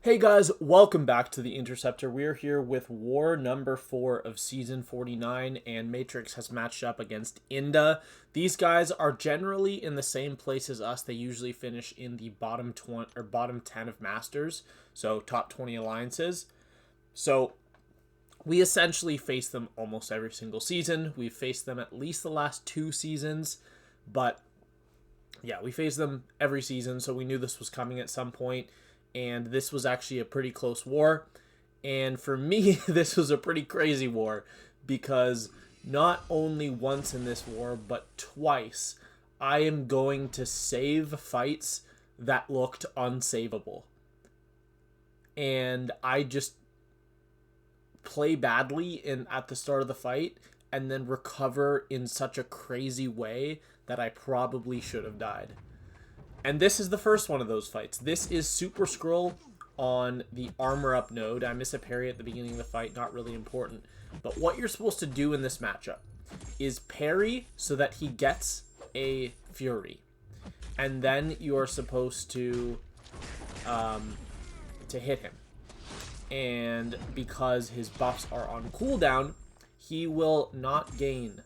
Hey guys, welcome back to the Interceptor. We're here with War number 4 of Season 49, and Matrix has matched up against INDA. These guys are generally in the same place as us. They usually finish in the bottom 20 or bottom 10 of Masters, so top 20 alliances. So we essentially face them almost every single season. We've faced them at least the last 2 seasons, but yeah, we face them every season, so we knew this was coming at some point. And this was actually a pretty close war. And for me, this was a pretty crazy war because not only once in this war, but twice, I am going to save fights that looked unsavable. And I just play badly at the start of the fight and then recover in such a crazy way that I probably should have died. And this is the first one of those fights. This is Super Skrull on the armor up node. I miss a parry at the beginning of the fight, not really important. But what you're supposed to do in this matchup is parry so that he gets a Fury. And then you're supposed to hit him. And because his buffs are on cooldown, he will not gain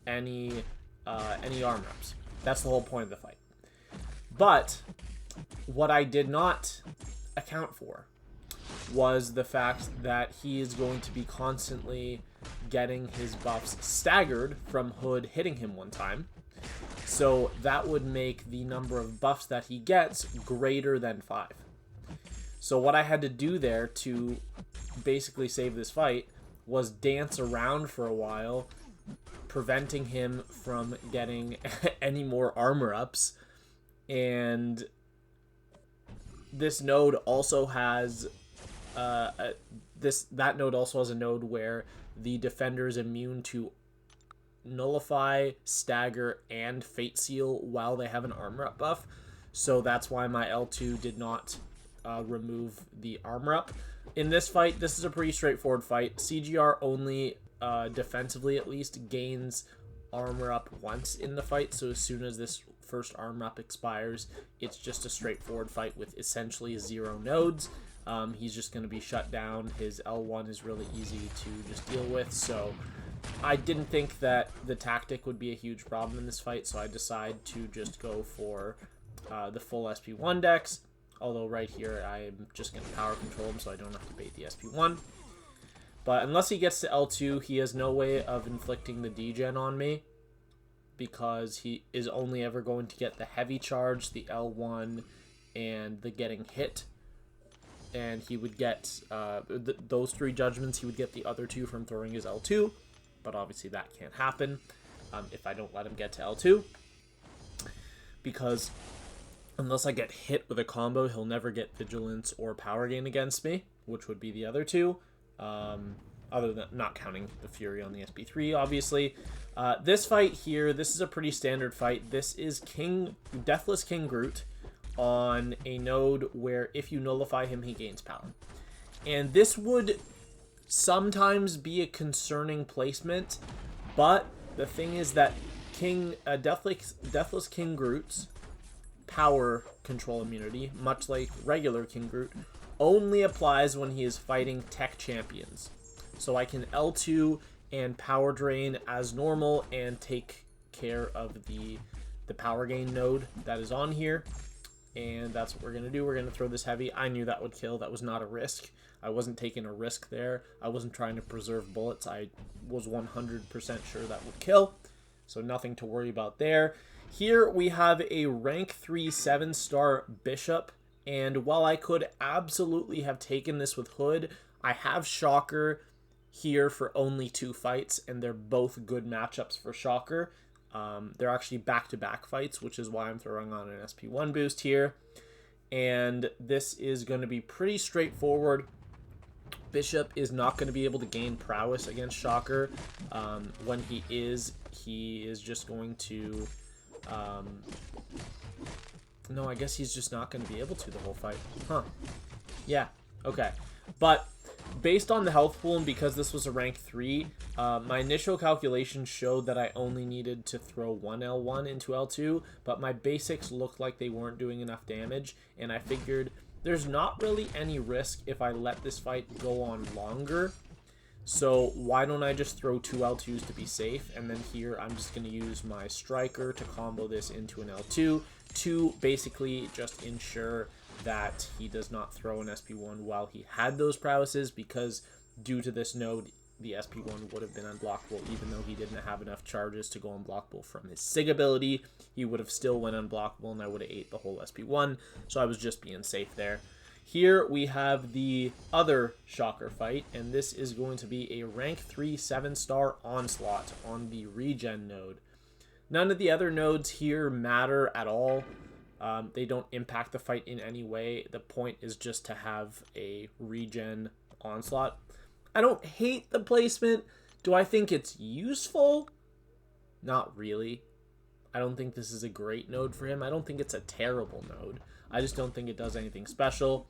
any armor ups. That's the whole point of the fight. But what I did not account for was the fact that he is going to be constantly getting his buffs staggered from Hood hitting him one time. So that would make the number of buffs that he gets greater than 5. So what I had to do there to basically save this fight was dance around for a while, preventing him from getting any more armor ups. And this node also has that node also has a node where the defender is immune to nullify, stagger, and fate seal while they have an armor up buff. So that's why my L2 did not remove the armor up. In this fight, this is a pretty straightforward fight. CGR only, defensively at least, gains armor up once in the fight. So as soon as this first armor up expires, it's just a straightforward fight with essentially 0 nodes. He's just going to be shut down. His L1 is really easy to just deal with, so I didn't think that the tactic would be a huge problem in this fight, so I decided to just go for the full SP1 decks, although right here I'm just going to power control him so I don't have to bait the SP1. But unless he gets to L2, he has no way of inflicting the degen on me, because he is only ever going to get the heavy charge, the L1, and the getting hit. And he would get those 3 judgments. He would get the other 2 from throwing his L2, but obviously that can't happen if I don't let him get to L2. Because unless I get hit with a combo, he'll never get Vigilance or Power Gain against me, which would be the other 2. Other than not counting the Fury on the SP3, obviously. This fight here, this is a pretty standard fight. This is Deathless King Groot on a node where if you nullify him, he gains power. And this would sometimes be a concerning placement, but the thing is that Deathless King Groot's power control immunity, much like regular King Groot, only applies when he is fighting tech champions. So I can L2 and power drain as normal and take care of the power gain node that is on here. And that's what we're going to do. We're going to throw this heavy. I knew that would kill. That was not a risk. I wasn't taking a risk there. I wasn't trying to preserve bullets. I was 100% sure that would kill. So nothing to worry about there. Here we have a rank 3 7-star Bishop. And while I could absolutely have taken this with Hood, I have Shocker here for only 2 fights, and they're both good matchups for Shocker. They're actually back-to-back fights, which is why I'm throwing on an SP1 boost here. And this is going to be pretty straightforward. Bishop is not going to be able to gain prowess against Shocker. When he is just going to... no, I guess he's just not going to be able to the whole fight. Huh. Yeah, okay. But based on the health pool, and because this was a rank 3, my initial calculations showed that I only needed to throw 1 L1 into L2, but my basics looked like they weren't doing enough damage, and I figured there's not really any risk if I let this fight go on longer. So why don't I just throw 2 L2s to be safe, and then here I'm just going to use my striker to combo this into an L2 to basically just ensure that he does not throw an SP1 while he had those prowesses, because due to this node, the SP1 would have been unblockable. Even though he didn't have enough charges to go unblockable from his SIG ability, he would have still went unblockable, and I would have ate the whole SP1, so I was just being safe there. Here we have the other Shocker fight, and this is going to be a rank 3 7-star Onslaught on the regen node. None of the other nodes here matter at all. They don't impact the fight in any way. The point is just to have a regen Onslaught. I don't hate the placement. Do I think it's useful? Not really. I don't think this is a great node for him. I don't think it's a terrible node. I just don't think it does anything special.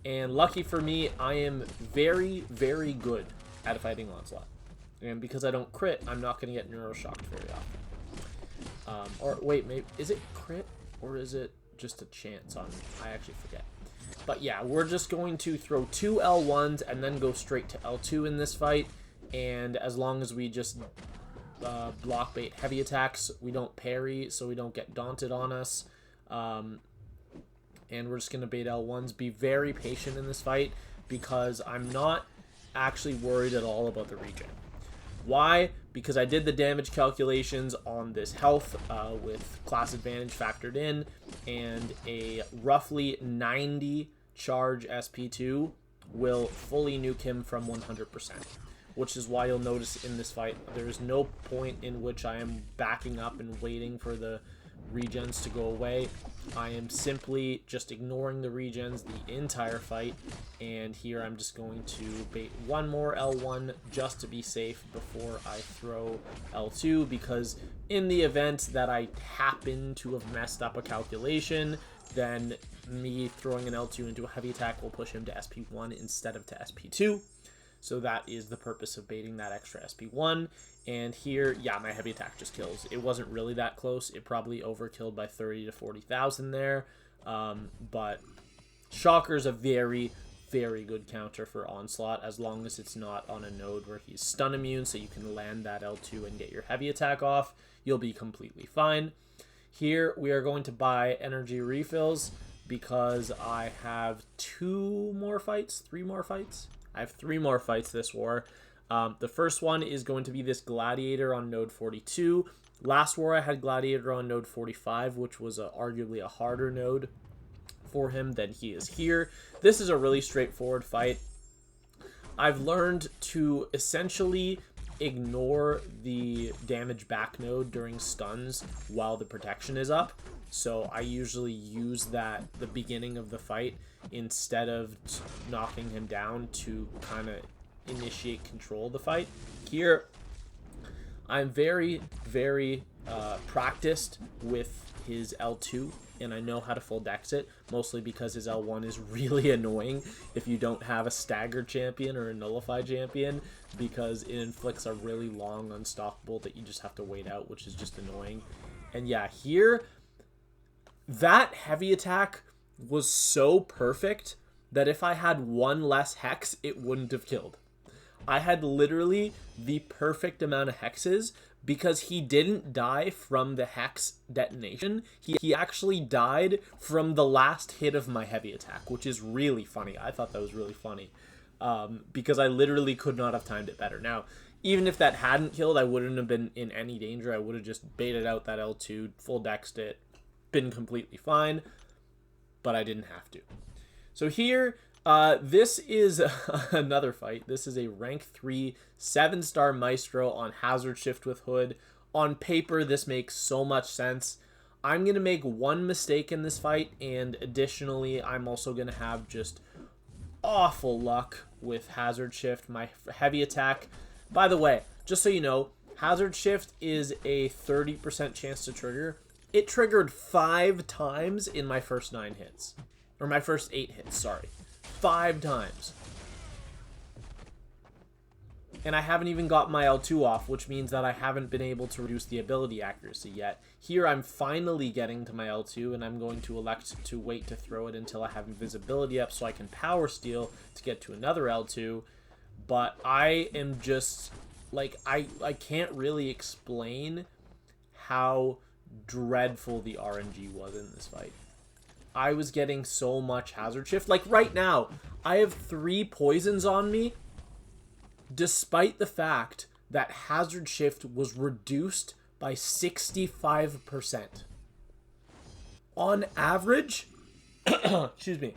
And lucky for me, I am very, very good at fighting Onslaught. And because I don't crit, I'm not going to get neuroshocked very often. Or wait, maybe is it crit or is it just a chance on? I actually forget. But yeah, we're just going to throw 2 L1s and then go straight to L2 in this fight. And as long as we just block bait heavy attacks, we don't parry, so we don't get daunted on us. And we're just going to bait L1s. Be very patient in this fight, because I'm not actually worried at all about the regen. Why? Because I did the damage calculations on this health with class advantage factored in, and a roughly 90 charge SP2 will fully nuke him from 100%, which is why you'll notice in this fight there is no point in which I am backing up and waiting for the regens to go away. I am simply just ignoring the regens the entire fight, and here I'm just going to bait one more L1 just to be safe before I throw L2, because in the event that I happen to have messed up a calculation, then me throwing an L2 into a heavy attack will push him to SP1 instead of to SP2. So that is the purpose of baiting that extra SP1. And here, yeah, my heavy attack just kills. It wasn't really that close. It probably overkilled by 30 to 40,000 there. But Shocker's a very, very good counter for Onslaught, as long as it's not on a node where he's stun immune, so you can land that L2 and get your heavy attack off. You'll be completely fine. Here, we are going to buy energy refills, because I have 3 more fights. I have 3 more fights this war. The first one is going to be this Gladiator on node 42. Last war I had Gladiator on node 45, which was arguably a harder node for him than he is here. This is a really straightforward fight. I've learned to essentially ignore the damage back node during stuns while the protection is up. So I usually use that the beginning of the fight instead of knocking him down to kind of initiate control of the fight. Here, I'm very, very practiced with his L2, and I know how to full dex it, mostly because his L1 is really annoying if you don't have a staggered champion or a nullified champion, because it inflicts a really long unstoppable that you just have to wait out, which is just annoying. And yeah, here, that heavy attack was so perfect that if I had 1 less hex, it wouldn't have killed. I had literally the perfect amount of hexes, because he didn't die from the hex detonation. He actually died from the last hit of my heavy attack, which is really funny. I thought that was really funny, because I literally could not have timed it better. Now, even if that hadn't killed, I wouldn't have been in any danger. I would have just baited out that L2, full dexed it, been completely fine, but I didn't have to. So here, this is another fight. This is a rank 3 7-star Maestro on Hazard Shift with Hood. On paper, this makes so much sense. I'm going to make one mistake in this fight, and additionally, I'm also going to have just awful luck with Hazard Shift. My heavy attack, by the way, just so you know, Hazard Shift is a 30% chance to trigger. It triggered 5 times in my first 9 hits. Or my first 8 hits, sorry. 5 times. And I haven't even got my L2 off, which means that I haven't been able to reduce the ability accuracy yet. Here I'm finally getting to my L2, and I'm going to elect to wait to throw it until I have invisibility up so I can power steal to get to another L2. But I am just, like, I can't really explain how dreadful the RNG was in this fight. I was getting so much hazard shift. Like, right now, I have 3 poisons on me, despite the fact that hazard shift was reduced by 65%. On average, excuse me,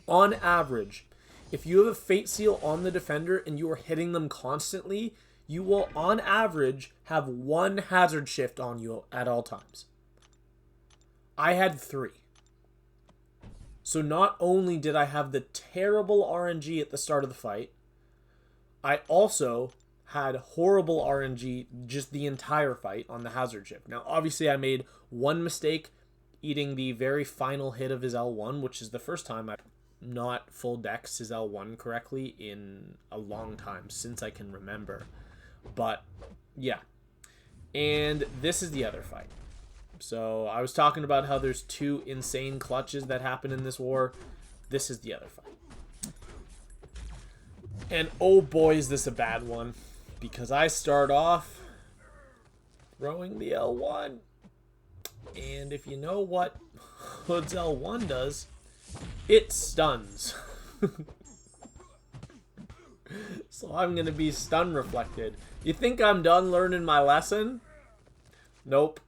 on average, if you have a Fate Seal on the defender and you are hitting them constantly, you will, on average, have 1 hazard shift on you at all times. I had 3. So not only did I have the terrible RNG at the start of the fight, I also had horrible RNG just the entire fight on the hazard shift. Now, obviously, I made one mistake eating the very final hit of his L1, which is the first time I've not full dex his L1 correctly in a long time, since I can remember. But, yeah. And this is the other fight. So, I was talking about how there's 2 insane clutches that happen in this war. This is the other fight. And oh boy, is this a bad one. Because I start off throwing the L1. And if you know what Hood's L1 does, it stuns. So I'm going to be stun reflected. You think I'm done learning my lesson? Nope.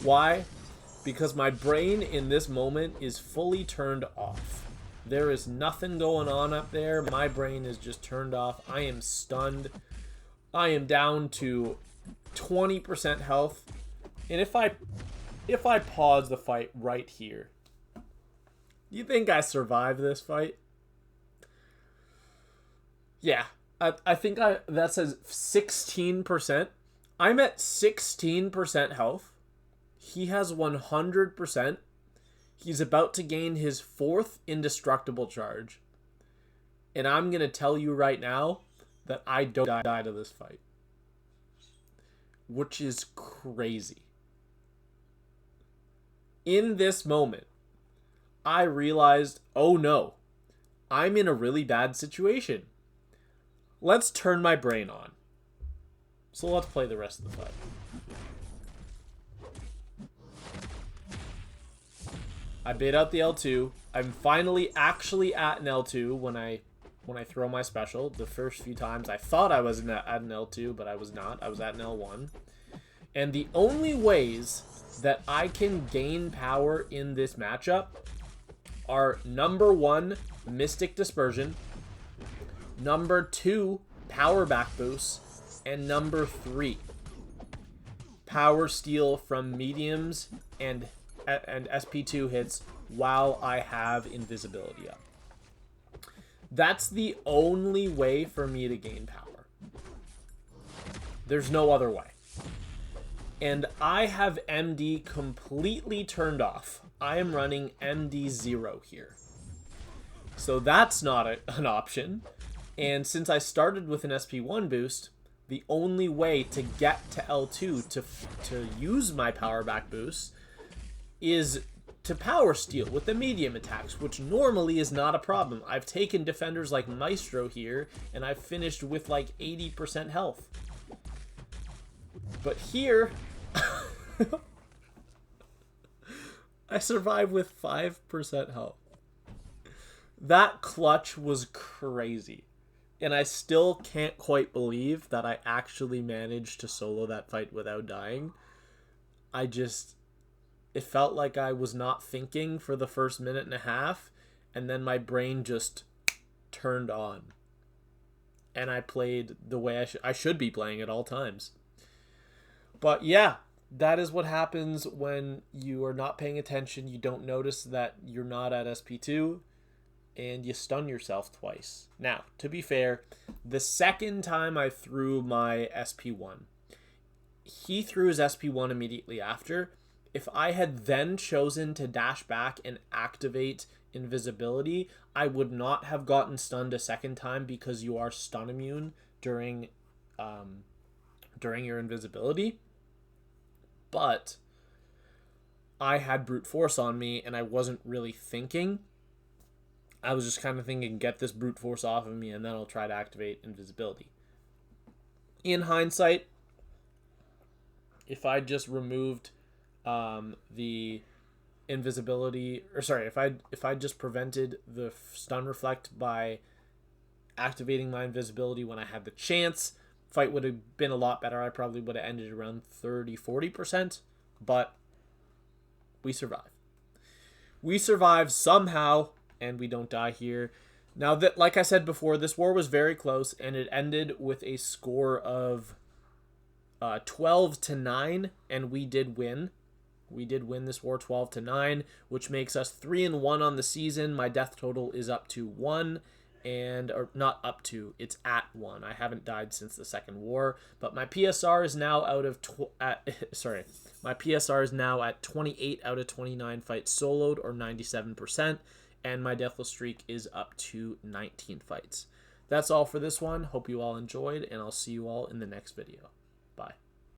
Why? Because my brain in this moment is fully turned off. There is nothing going on up there. My brain is just turned off. I am stunned. I am down to 20% health. And if I pause the fight right here, you think I survived this fight? Yeah. I think that says 16%. I'm at 16% health. He has 100%. He's about to gain his 4th indestructible charge. And I'm going to tell you right now that I don't die to this fight. Which is crazy. In this moment, I realized, oh no, I'm in a really bad situation. Let's turn my brain on. So let's play the rest of the fight. I bait out the L2. I'm finally actually at an L2 when I throw my special. The first few times I thought I was at an L2, but I was not. I was at an L1. And the only ways that I can gain power in this matchup are number 1, Mystic Dispersion, number 2, Power Back Boost, and number 3, Power Steal from mediums and SP2 hits while I have invisibility up. That's the only way for me to gain power. There's no other way. And I have MD completely turned off. I am running MD 0 here. So that's not an option. And since I started with an SP1 boost, the only way to get to L2 to use my power back boost is to power steal with the medium attacks, which normally is not a problem. I've taken defenders like Maestro here, and I've finished with like 80% health. But here, I survived with 5% health. That clutch was crazy. And I still can't quite believe that I actually managed to solo that fight without dying. It felt like I was not thinking for the first minute and a half, and then my brain just turned on. And I played the way I should be playing at all times. But yeah, that is what happens when you are not paying attention. You don't notice that you're not at SP2, and you stun yourself twice. Now, to be fair, the second time I threw my SP1, he threw his SP1 immediately after. If I had then chosen to dash back and activate invisibility, I would not have gotten stunned a second time because you are stun immune during your invisibility, but I had brute force on me and I wasn't really thinking. I was just kind of thinking, get this brute force off of me and then I'll try to activate invisibility. In hindsight, if I just removed the invisibility, or sorry, if I just prevented the stun reflect by activating my invisibility when I had the chance, fight would have been a lot better. I probably would have ended around 30-40%, but we survive. We survive somehow, and we don't die here. Now, that, like I said before, this war was very close, and it ended with a score of 12-9, and we did win. We did win this war 12-9, which makes us 3-1 on the season. My death total is up to 1, or not up to, it's at 1. I haven't died since the second war, but my PSR is now my PSR is now at 28 out of 29 fights soloed, or 97%, and my deathless streak is up to 19 fights. That's all for this one. Hope you all enjoyed, and I'll see you all in the next video. Bye.